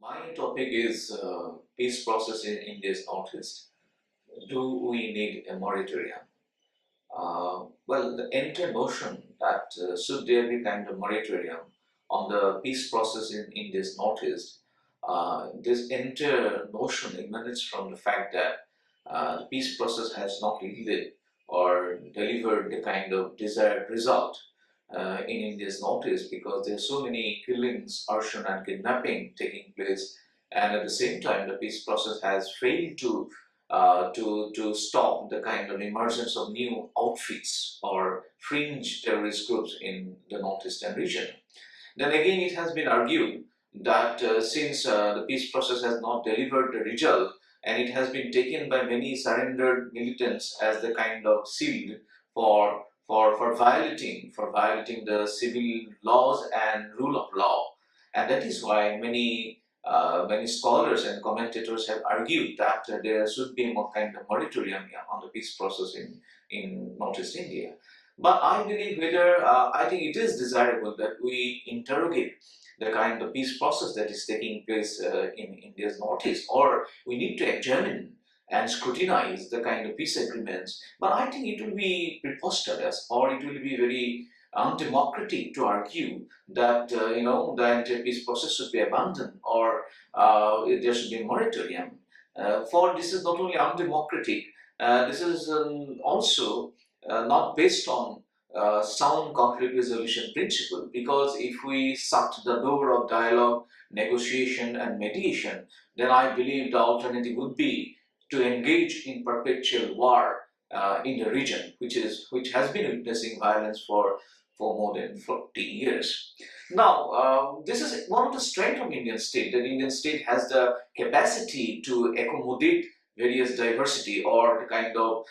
My topic is peace process in India's Northeast. Do we need a moratorium? Well, the entire notion that should there be kind of moratorium on the peace process in India's Northeast, this entire notion emanates from the fact that the peace process has not yielded or delivered the kind of desired result in India's Northeast because there are so many killings, arson, and kidnapping taking place, and at the same time, the peace process has failed to stop the kind of emergence of new outfits or fringe terrorist groups in the northeastern region. Then again, it has been argued that since the peace process has not delivered the result, and it has been taken by many surrendered militants as the kind of shield for violating the civil laws and rule of law, and that is why many scholars and commentators have argued that there should be more kind of moratorium on the peace process in Northeast India. But I believe I think it is desirable that we interrogate the kind of peace process that is taking place in India's Northeast, or we need to examine and scrutinize the kind of peace agreements. But I think it will be preposterous, or it will be very undemocratic to argue that the entire peace process should be abandoned, or there should be a moratorium. For this is not only undemocratic, this is also not based on sound conflict resolution principle, because if we shut the door of dialogue, negotiation and mediation, then I believe the alternative would be to engage in perpetual war in the region, which has been witnessing violence for more than 40 years. Now, this is one of the strengths of Indian state. That Indian state has the capacity to accommodate various diversity or the kind of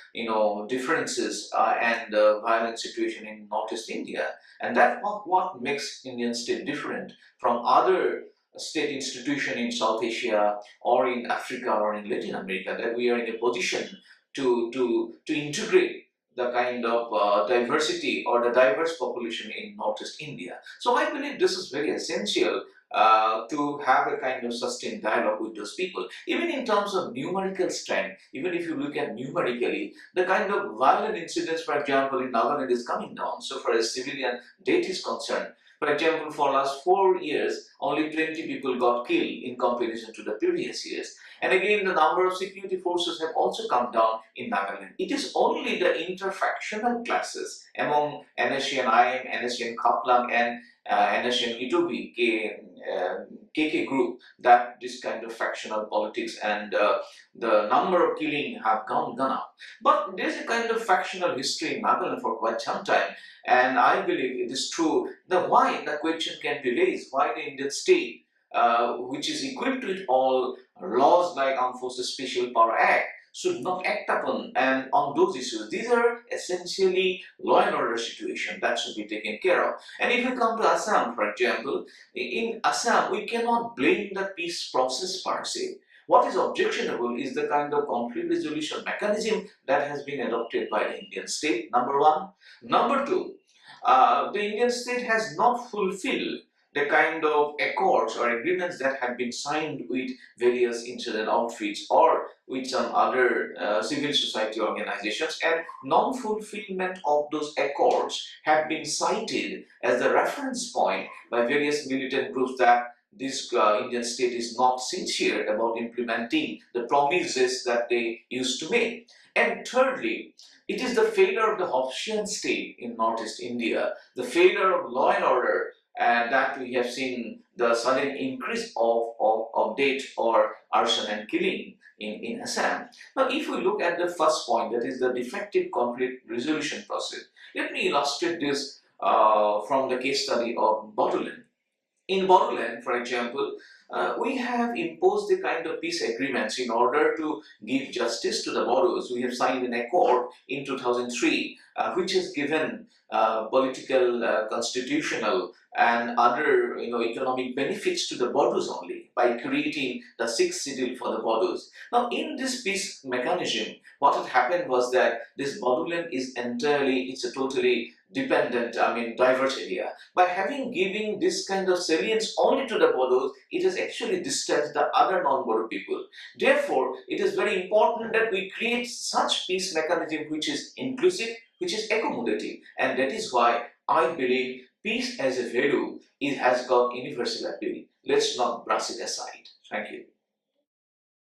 differences and violent situation in Northeast India, and that what makes Indian state different from other state institution in South Asia or in Africa or in Latin America. That we are in a position to integrate the kind of diversity or the diverse population in Northeast India. So I believe this is very essential to have a kind of sustained dialogue with those people. Even in terms of numerical strength, even if you look at numerically, the kind of violent incidents, for example, in Nagaland is coming down. So far as civilian death is concerned, for example, for last 4 years, only 20 people got killed in comparison to the previous years. And again, the number of security forces have also come down in Nagaland. It is only the interfactional classes among NSC and IM, NSC and Kaplang, and NSC and Itobi, KK group, that this kind of factional politics and the number of killing have gone up. But there's a kind of factional history in Nagaland for quite some time. And I believe it is true. Why the question can be raised, why the Indian state, which is equipped with all laws like Armed Forces Special Power Act, should not act upon and on those issues. These are essentially law and order situation that should be taken care of. And if we come to Assam, for example, in Assam, we cannot blame the peace process per se. What is objectionable is the kind of conflict resolution mechanism that has been adopted by the Indian state, number one. Number two, the Indian state has not fulfilled the kind of accords or agreements that have been signed with various insurgent outfits or with some other civil society organizations, and non-fulfillment of those accords have been cited as the reference point by various militant groups that this Indian state is not sincere about implementing the promises that they used to make. And thirdly, it is the failure of the Hobbesian state in Northeast India, the failure of law and order, and that we have seen the sudden increase of death or arson and killing in Assam. Now, if we look at the first point, that is the defective conflict resolution process, let me illustrate this from the case study of Bodoland. In Bodoland, for example, we have imposed the kind of peace agreements in order to give justice to the Bodos. We have signed an accord in 2003, which has given political, constitutional, and other economic benefits to the Bodos only by creating the sixth schedule for the Bodos. Now, in this peace mechanism, what had happened was that this Bodoland is entirely, it's a totally dependent, diverse area. By giving this kind of salience only to the Bodos, it has actually distanced the other non-Bodo people. Therefore, it is very important that we create such peace mechanism which is inclusive, which is accommodative, and that is why I believe peace as a value, it has got universal appeal. Let's not brush it aside. Thank you.